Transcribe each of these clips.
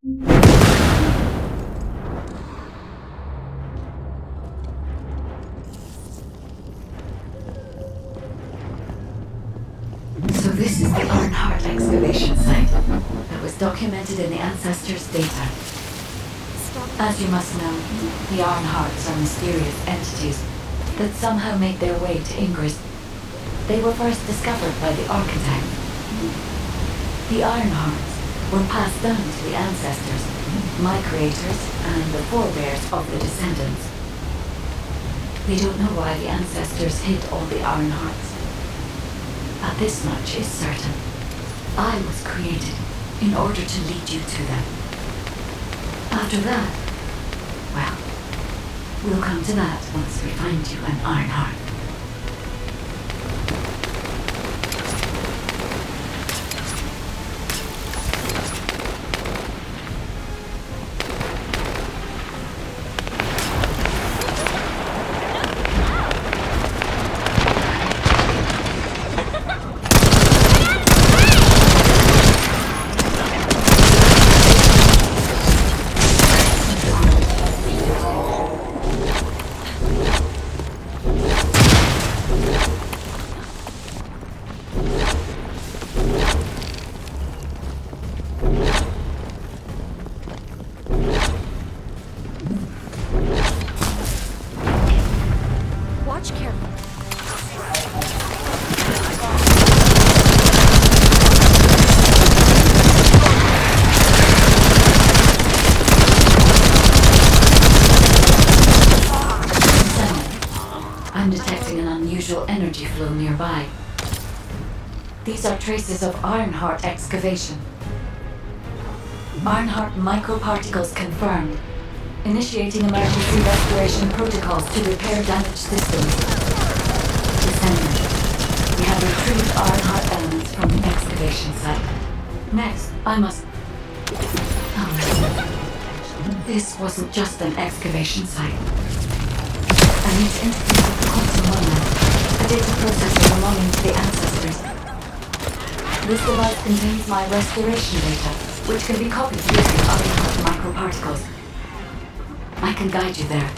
So this is the Arnhart excavation site that was documented in the Ancestors' data. As you must know, the Arnharts are mysterious entities that somehow made their way to Ingress. They were first discovered by the Architect. The Arnharts were passed down to the Ancestors, my creators, and the forebears of the Descendants. We don't know why the Ancestors hid all the Arnharts. But this much is certain. I was created in order to lead you to them. After that, well, we'll come to that once we find you an Arnhart. Energy flow nearby. These are traces of Arnhart excavation. Arnhart microparticles confirmed. Initiating emergency restoration protocols to repair damaged systems. Descendant, we have retrieved Arnhart elements from the excavation site. Next, I must... Oh, this wasn't just an excavation site. I need to interface with the quantum monolith. A data processor belonging to the Ancestors. This device contains my restoration data, which can be copied using Arnhart microparticles. I can guide you there.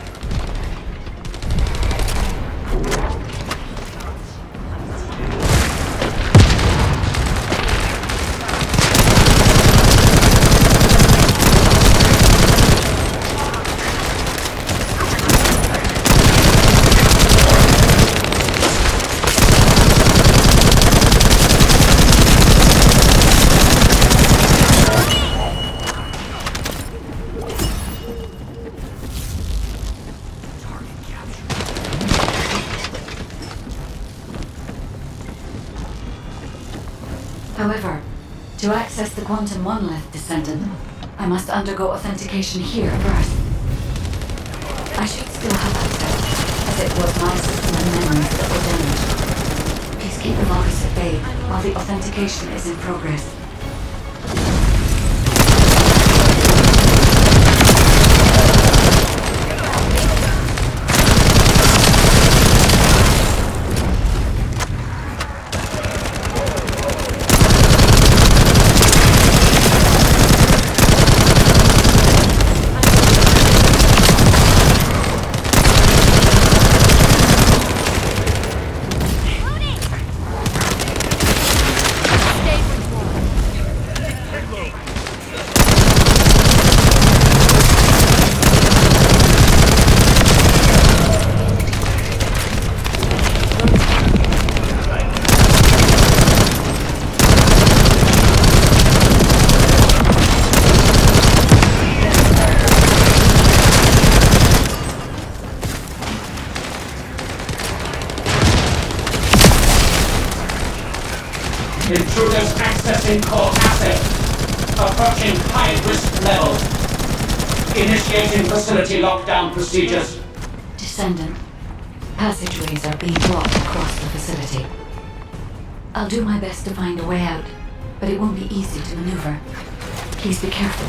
However, to access the quantum monolith, Descendant, I must undergo authentication here first. I should still have access, as it was my system and memories that were damaged. Please keep the Marcus at bay while the authentication is in progress. Intruders accessing core asset. Approaching high-risk levels. Initiating facility lockdown procedures. Descendant, passageways are being blocked across the facility. I'll do my best to find a way out, but it won't be easy to maneuver. Please be careful.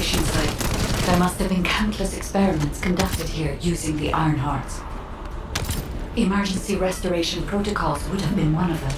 excavation site. There must have been countless experiments conducted here using the iron hearts. Emergency restoration protocols would have been one of them.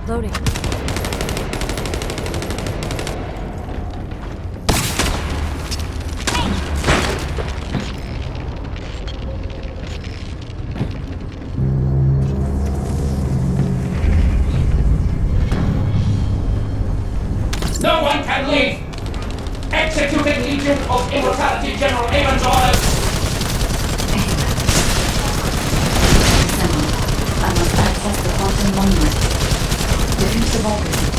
Loading. No one can leave! Executing Legion of Immortality General Avon's orders! Assemble. I must access the quantum monument. Defuse the volcanism.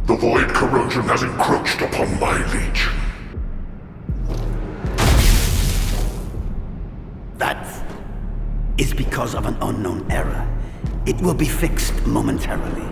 The void corrosion has encroached upon my legion. That is because of an unknown error. It will be fixed momentarily.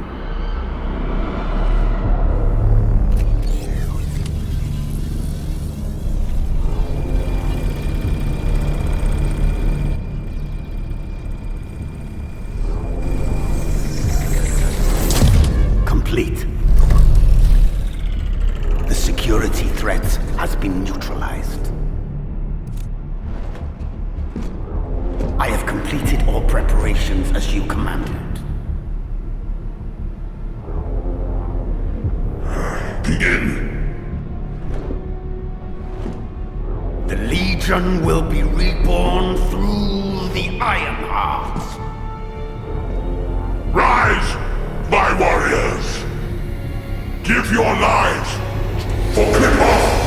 completed all preparations as you commanded. Begin. The Legion will be reborn through the Iron Heart. Rise, my warriors! Give your lives for Clipper!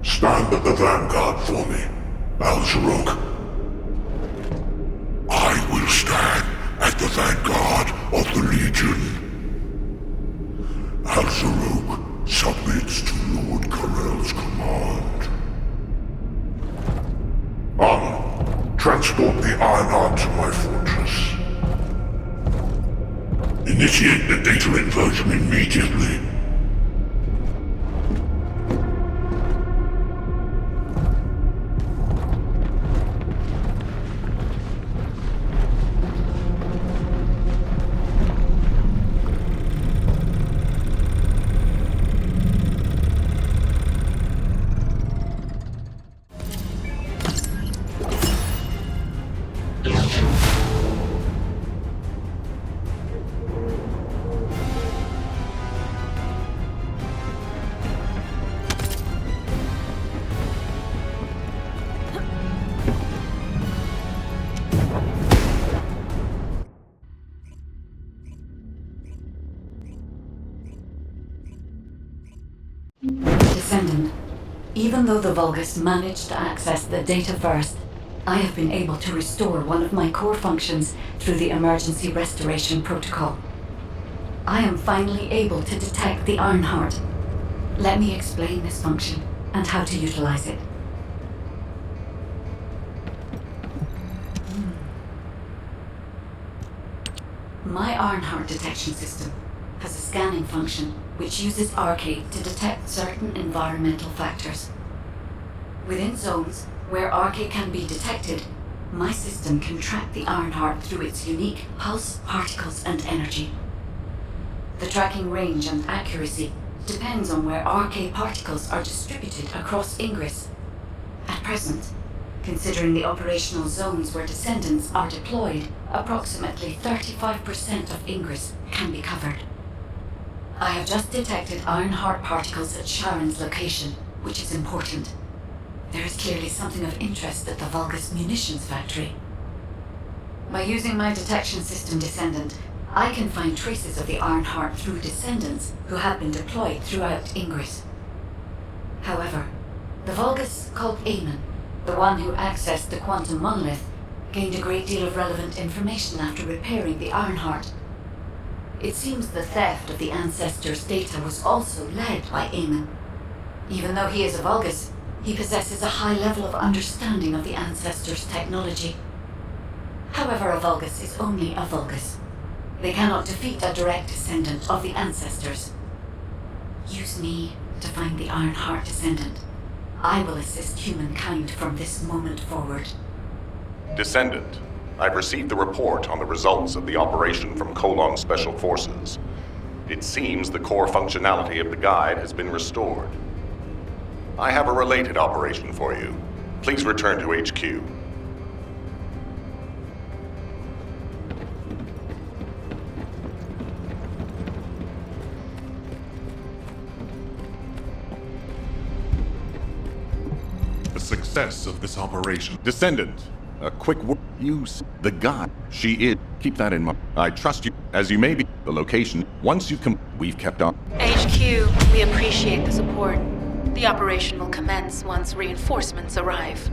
Stand at the vanguard for me, Al-Zaruk. I will stand at the vanguard of the Legion. Al-Zaruk submits to Lord Karel's command. Transport the Ironheart to my fortress. Initiate the data inversion immediately. Descendant, even though the Vulgus managed to access the data first, I have been able to restore one of my core functions through the emergency restoration protocol. I am finally able to detect the Ironheart. Let me explain this function and how to utilize it. My Ironheart detection system has a scanning function which uses Arcade to detect certain environmental factors. Within zones where Arcade can be detected, my system can track the Ironheart through its unique pulse, particles, and energy. The tracking range and accuracy depends on where Arcade particles are distributed across Ingress. At present, considering the operational zones where Descendants are deployed, approximately 35% of Ingress can be covered. I have just detected Ironheart particles at Sharon's location, which is important. There is clearly something of interest at the Vulgus munitions factory. By using my detection system Descendant, I can find traces of the Ironheart through Descendants who have been deployed throughout Ingress. However, the Vulgus called Amon, the one who accessed the quantum monolith, gained a great deal of relevant information after repairing the Ironheart. It seems the theft of the Ancestors' data was also led by Amon. Even though he is a Vulgus, he possesses a high level of understanding of the Ancestors' technology. However, a Vulgus is only a Vulgus. They cannot defeat a direct descendant of the Ancestors. Use me to find the Ironheart Descendant. I will assist humankind from this moment forward. Descendant, I've received the report on the results of the operation from Colon Special Forces. It seems the core functionality of the guide has been restored. I have a related operation for you. Please return to HQ. success of this operation. Descendant, a quick word. Use the guide. She is. Keep that in mind. I trust you, as you may be. The location. Once you come, we've kept on. HQ, we appreciate the support. The operation will commence once reinforcements arrive.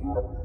Welcome.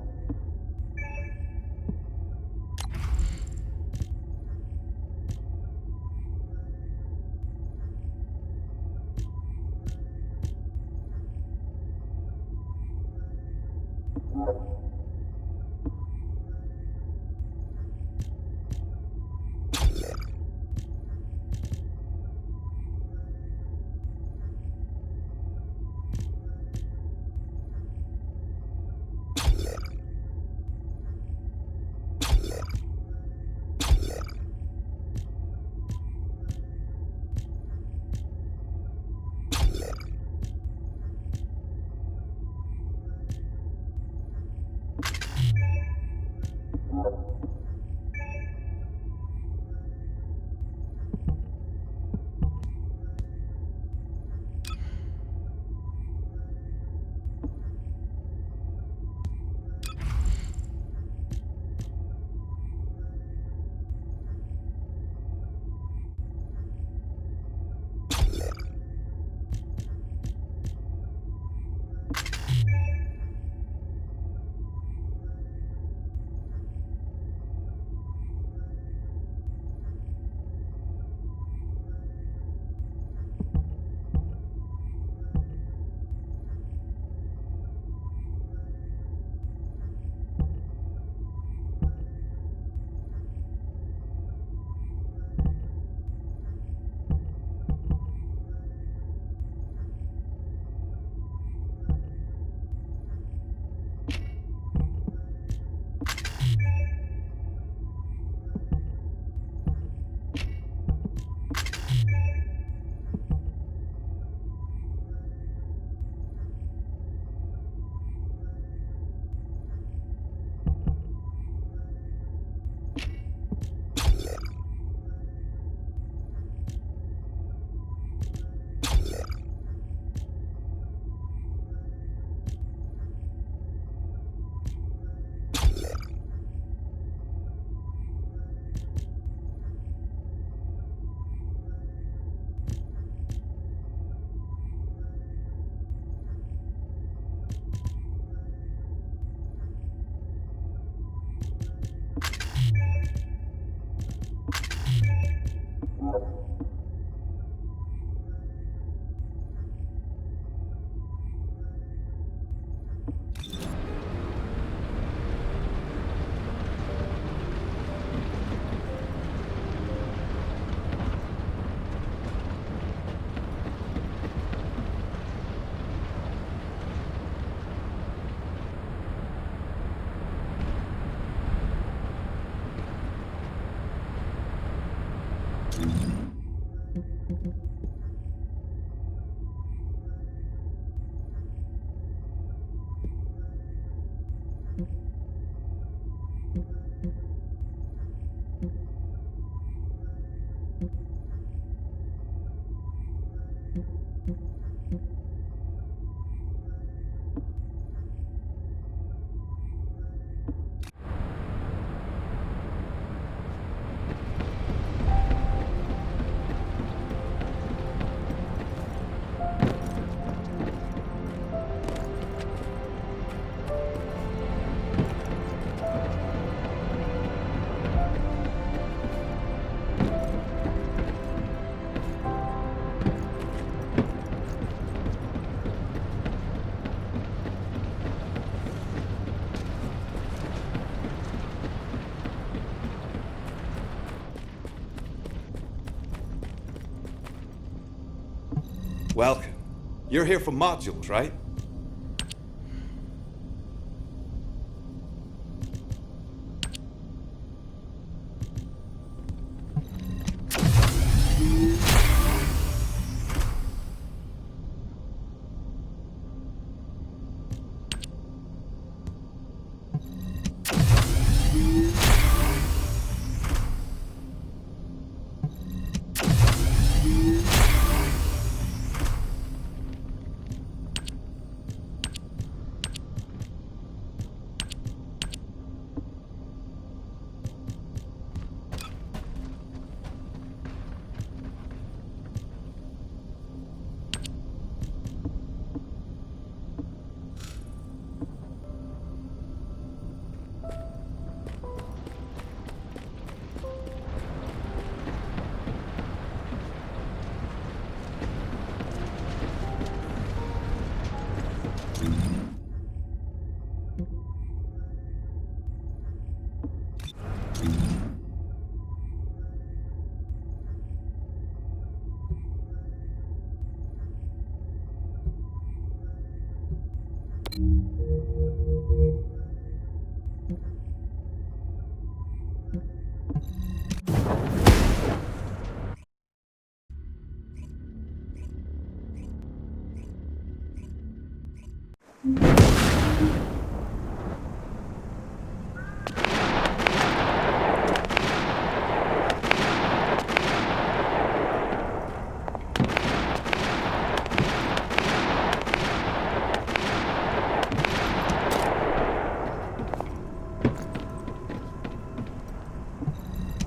You're here for modules, right?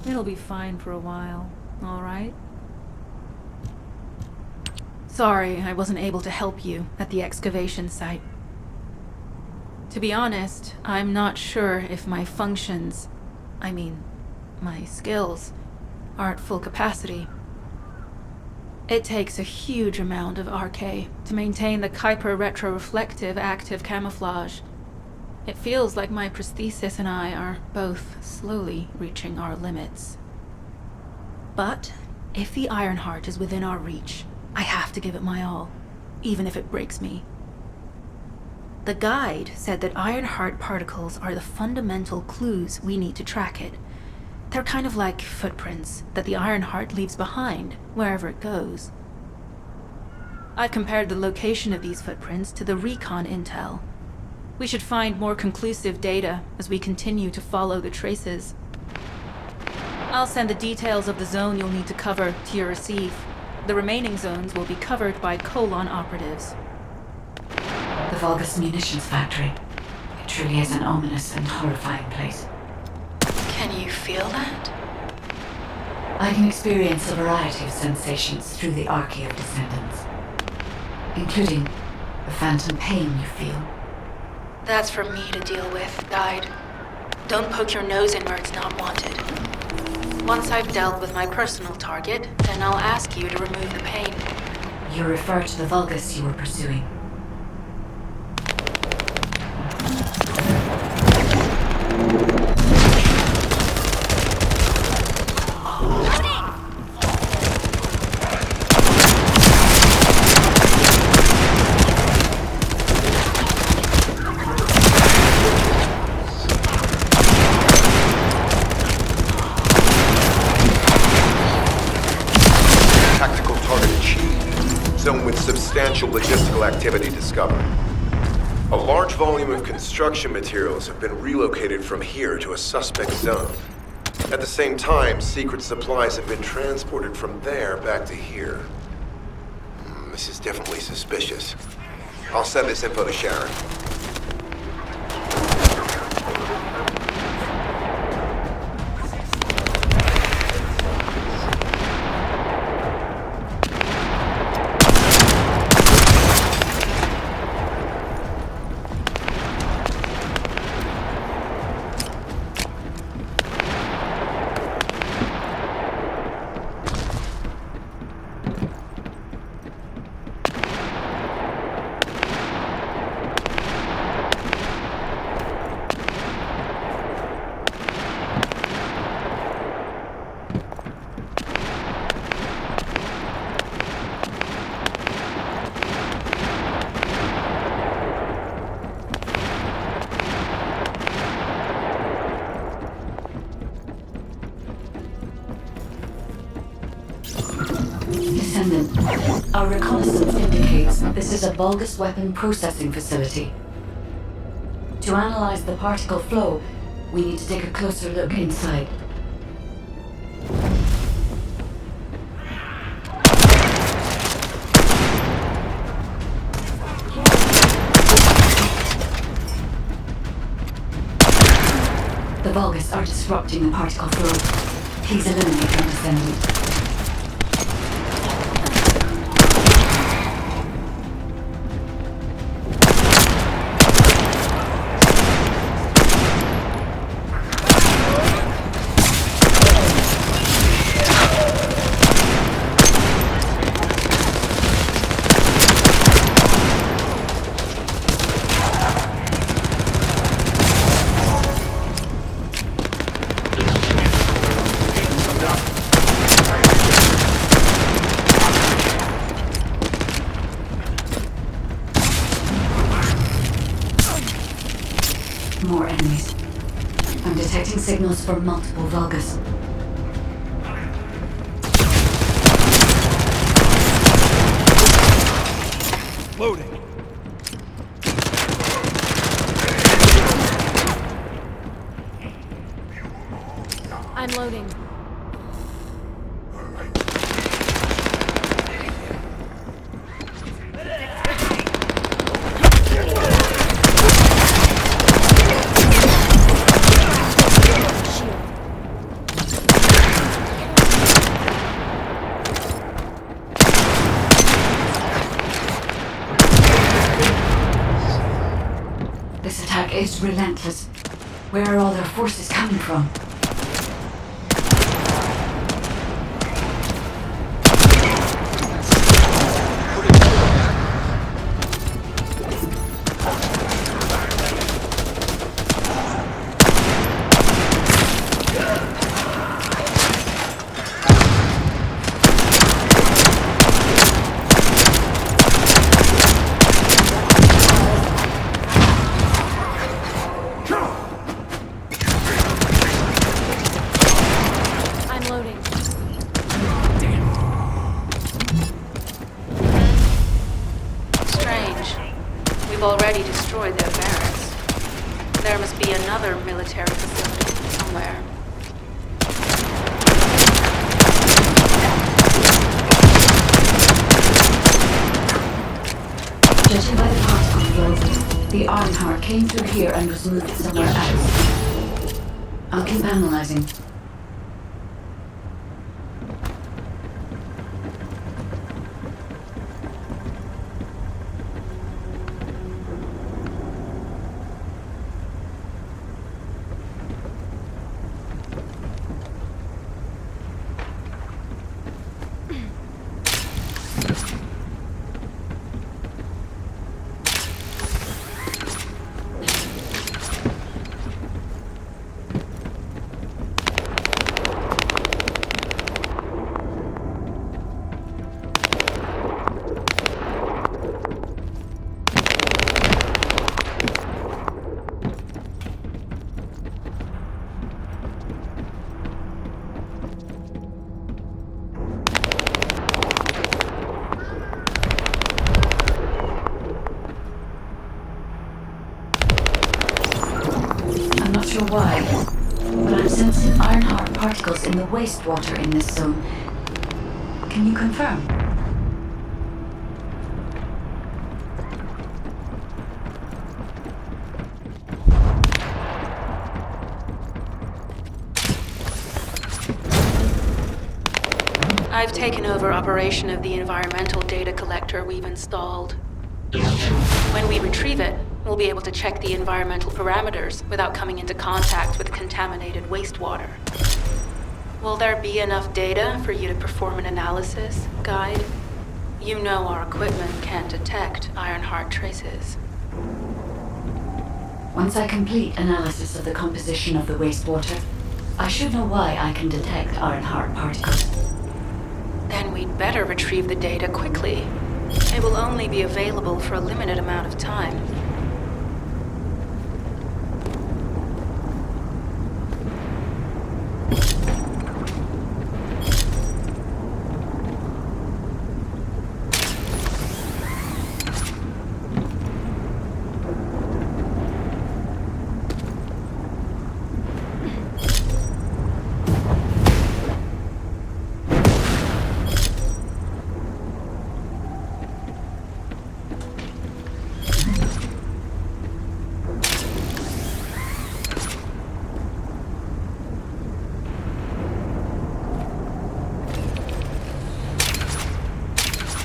It'll be fine for a while, all right? Sorry, I wasn't able to help you at the excavation site. To be honest, I'm not sure if my functions, my skills, are at full capacity. It takes a huge amount of RK to maintain the Kuiper retroreflective active camouflage. It feels like my prosthesis and I are both slowly reaching our limits. But if the Ironheart is within our reach, I have to give it my all, even if it breaks me. The guide said that Ironheart particles are the fundamental clues we need to track it. They're kind of like footprints that the Ironheart leaves behind wherever it goes. I've compared the location of these footprints to the recon intel. We should find more conclusive data as we continue to follow the traces. I'll send the details of the zone you'll need to cover to your receive. The remaining zones will be covered by Colon operatives. The Vulgus munitions factory. It truly is an ominous and horrifying place. Can you feel that? I can experience a variety of sensations through the Archaea of Descendants, including the phantom pain you feel. That's for me to deal with, Guide. Don't poke your nose in where it's not wanted. Once I've dealt with my personal target, then I'll ask you to remove the pain. You refer to the Vulgus you were pursuing. Zone with substantial logistical activity discovered. A large volume of construction materials have been relocated from here to a suspect zone. At the same time, secret supplies have been transported from there back to here. This is definitely suspicious. I'll send this info to Sharon. Descendant, our reconnaissance indicates this is a Vulgus weapon processing facility. To analyze the particle flow, we need to take a closer look inside. The Vulgus are disrupting the particle flow. Please eliminate them, Descendant. More enemies. I'm detecting signals from multiple Vulgus. Loading. I'm loading. This attack is relentless. Where are all their forces coming from? I'm loading. Strange. We've already destroyed their barracks. There must be another military facility somewhere. Judging by the particle flow, the Ironheart came through here and was moved somewhere else. I'll keep analyzing. I'm not sure why, but I'm sensing Ironheart particles in the wastewater in this zone. Can you confirm? I've taken over operation of the environmental data collector we've installed. When we retrieve it, we'll be able to check the environmental parameters without coming into contact with contaminated wastewater. Will there be enough data for you to perform an analysis, Guide? You know our equipment can't detect Ironheart traces. Once I complete analysis of the composition of the wastewater, I should know why I can detect Ironheart particles. Then we'd better retrieve the data quickly. It will only be available for a limited amount of time.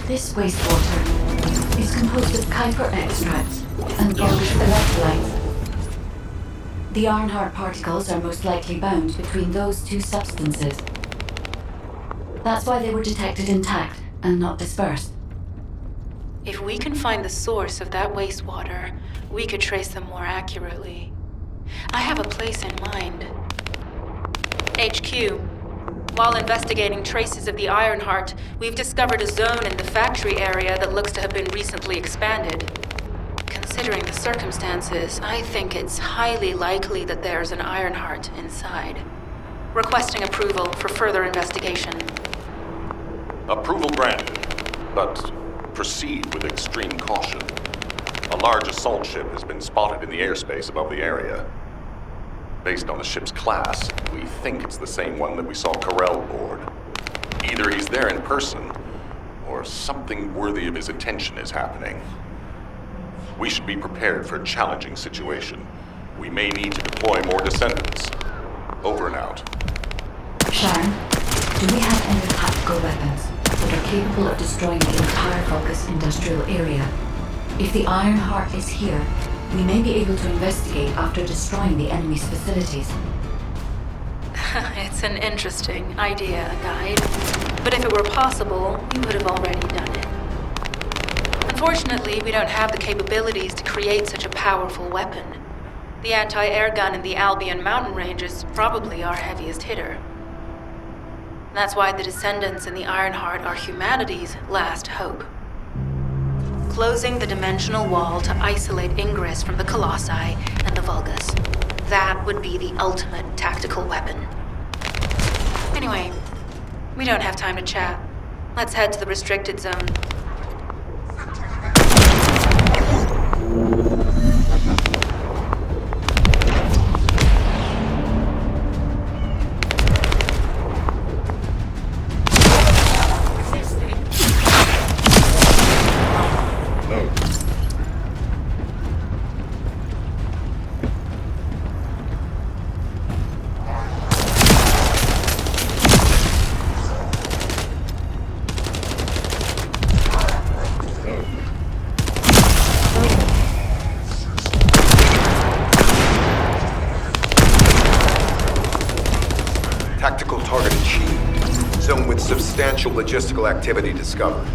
This wastewater is composed of Kuiper extracts and Vulgus electrolytes. The Ironheart particles are most likely bound between those two substances. That's why they were detected intact and not dispersed. If we can find the source of that wastewater, we could trace them more accurately. I have a place in mind. HQ. While investigating traces of the Ironheart, we've discovered a zone in the factory area that looks to have been recently expanded. considering the circumstances, I think it's highly likely that there's an Ironheart inside. Requesting approval for further investigation. Approval granted, but proceed with extreme caution. A large assault ship has been spotted in the airspace above the area. Based on the ship's class, we think it's the same one that we saw Corell board. Either he's there in person, or something worthy of his attention is happening. We should be prepared for a challenging situation. We may need to deploy more Descendants. Over and out. Sharon, do we have any tactical weapons that are capable of destroying the entire Vulgus industrial area? If the Ironheart is here, we may be able to investigate after destroying the enemy's facilities. It's an interesting idea, Guide. But if it were possible, we would have already done it. Unfortunately, we don't have the capabilities to create such a powerful weapon. The anti-air gun in the Albion mountain range is probably our heaviest hitter. That's why the Descendants and the Ironheart are humanity's last hope. Closing the dimensional wall to isolate Ingress from the Colossi and the Vulgus. That would be the ultimate tactical weapon. Anyway, we don't have time to chat. Let's head to the restricted zone. Tactical target achieved. Zone with substantial logistical activity discovered.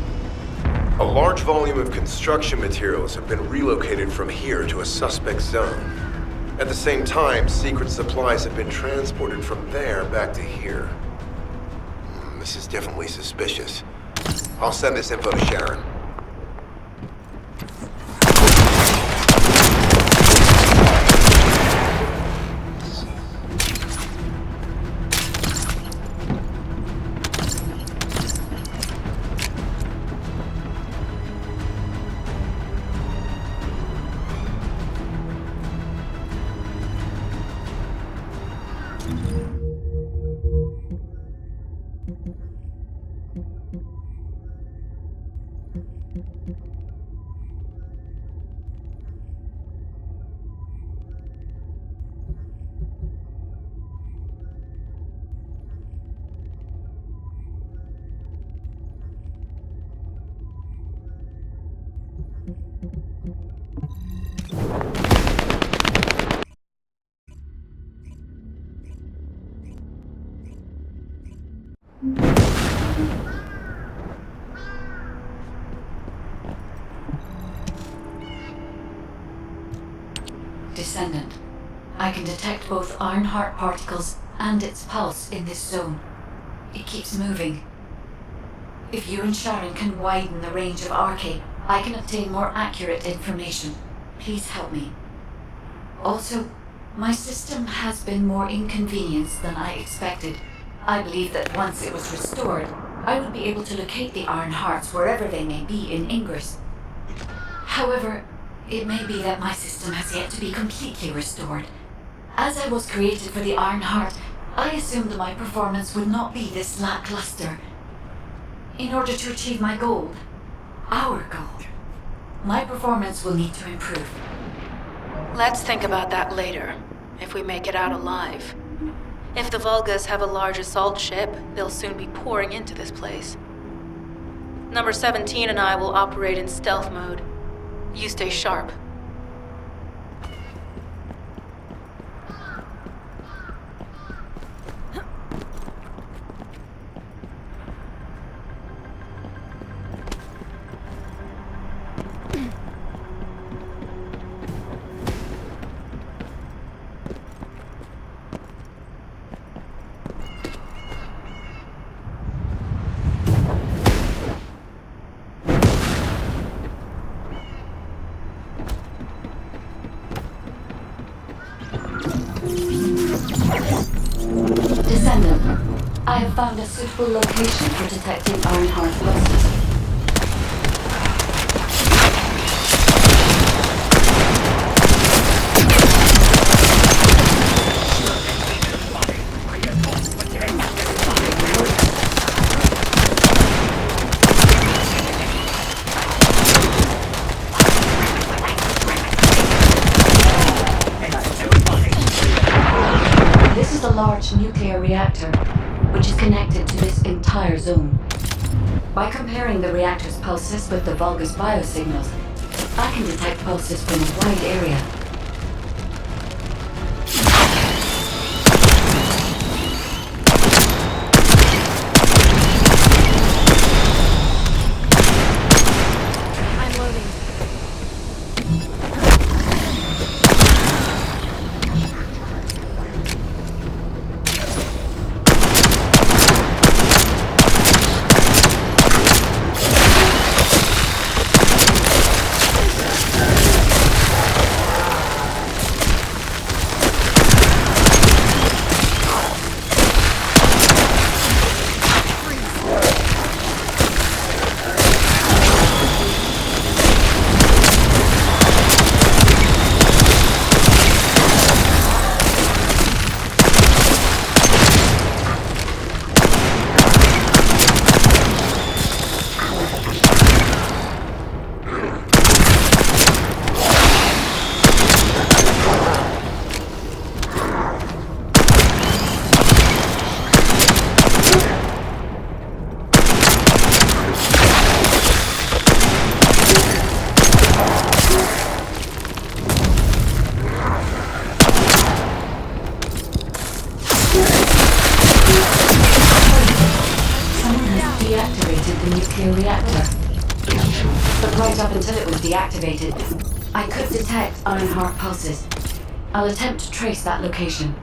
A large volume of construction materials have been relocated from here to a suspect zone. At the same time, secret supplies have been transported from there back to here. This is definitely suspicious. I'll send this info to Sharon. Descendant, I can detect both Ironheart particles and its pulse in this zone. It keeps moving. If you and Sharon can widen the range of Arcade, I can obtain more accurate information. Please help me. Also, my system has been more inconvenienced than I expected. I believe that once it was restored, I would be able to locate the Ironhearts wherever they may be in Ingress. However, it may be that my system has yet to be completely restored. As I was created for the Ironheart, I assumed my performance would not be this lackluster. In order to achieve my goal, our goal, my performance will need to improve. Let's think about that later, if we make it out alive. If the Vulgus have a large assault ship, they'll soon be pouring into this place. Number 17 and I will operate in stealth mode. You stay sharp. I have found a suitable location for detecting Ironheart pulses. This is a large nuclear reactor, which is connected to this entire zone. By comparing the reactor's pulses with the Vulgus biosignals, I can detect pulses from a wide area. I'm loading. Deactivated the nuclear reactor. But right up until it was deactivated, I could detect Ironheart pulses. I'll attempt to trace that location.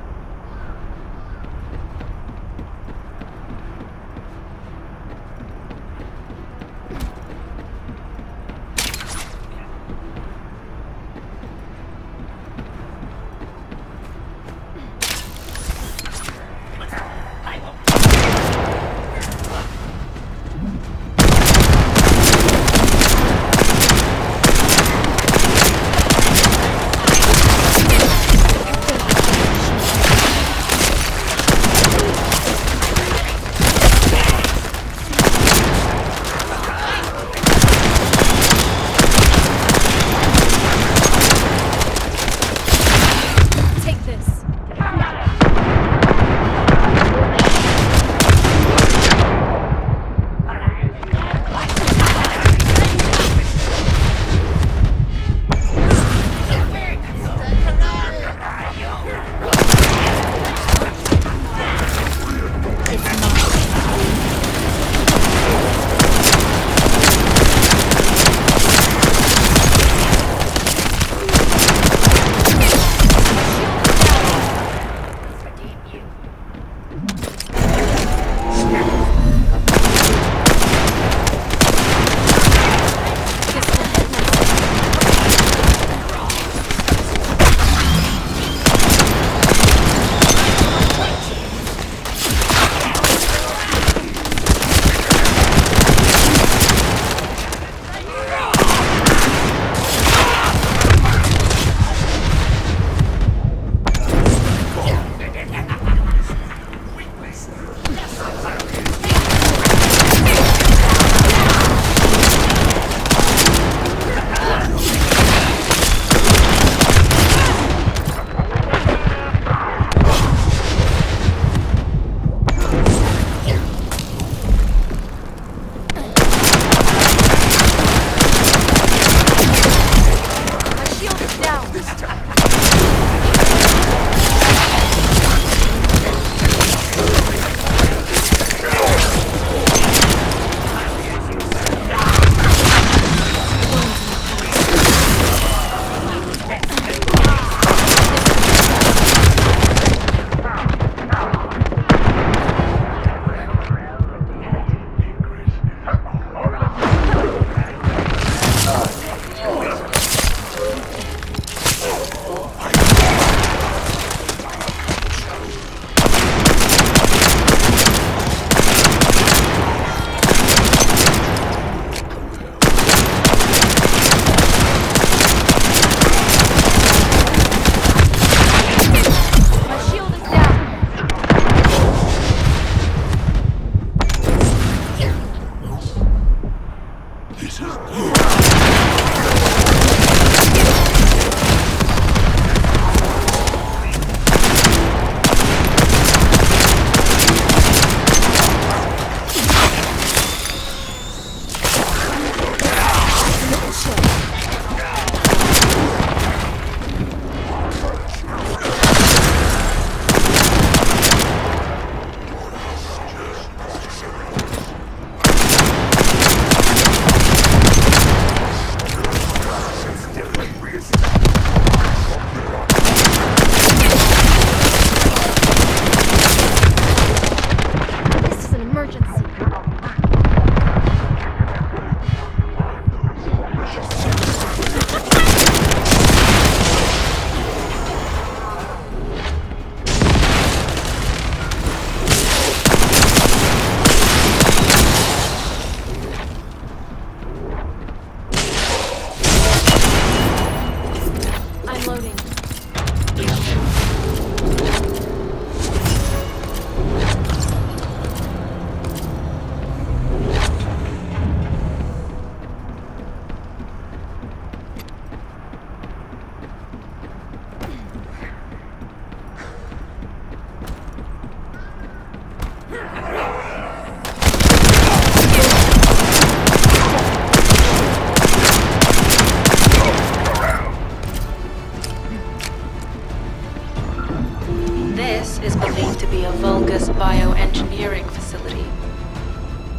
This is believed to be a Vulgus bioengineering facility.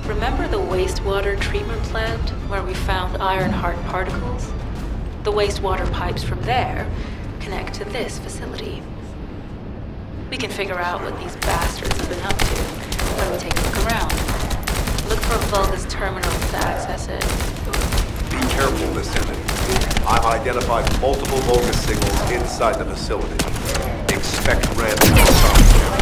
Remember the wastewater treatment plant where we found Ironheart particles? The wastewater pipes from there connect to this facility. We can figure out what these bastards have been up to when we take a look around. Look for a Vulgus terminal to access it. Be careful, Descendant. I've identified multiple Vulgus signals inside the facility. Expect random malfunction.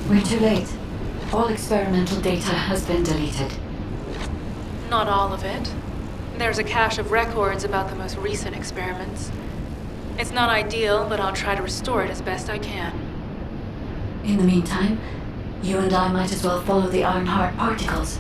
We're too late. All experimental data has been deleted. Not all of it. There's a cache of records about the most recent experiments. It's not ideal, but I'll try to restore it as best I can. In the meantime, you and I might as well follow the Ironheart particles.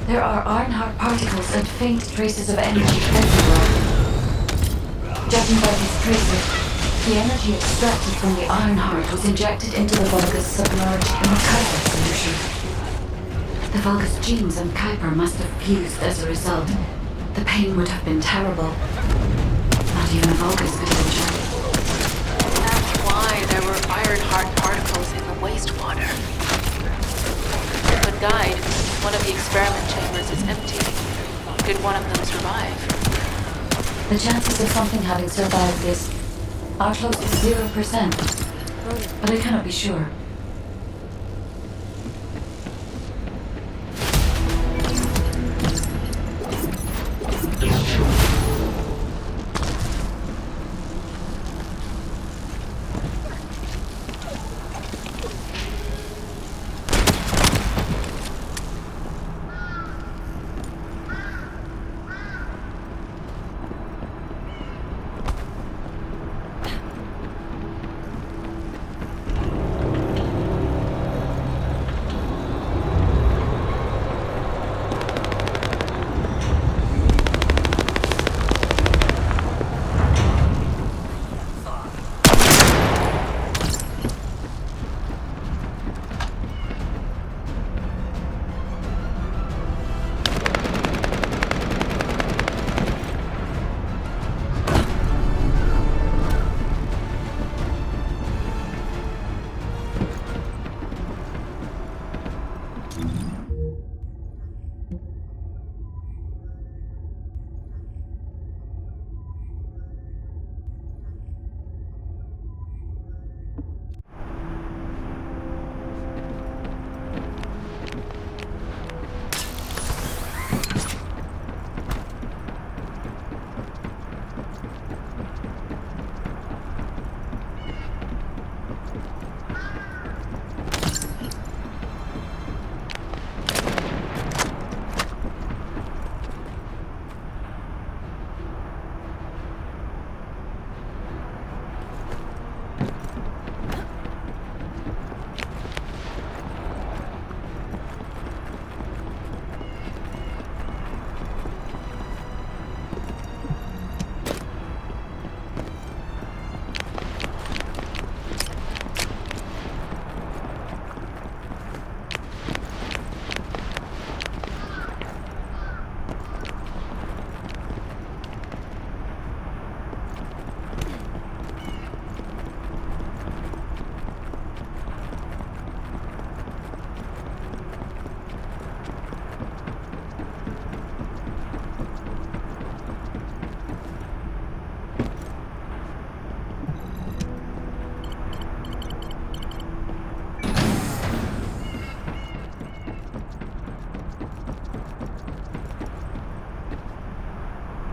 There are Ironheart particles and faint traces of energy everywhere. Judging by these traces, the energy extracted from the Ironheart was injected into the Vulgus submerged in the Kuiper solution. The Vulgus genes and Kuiper must have fused as a result. The pain would have been terrible. Not even Vulgus could endure. That's why there were Ironheart particles in the wastewater. But Guide, one of the experiment chambers is empty. Did one of them survive? The chances of something having survived this are close to 0%, but I cannot be sure.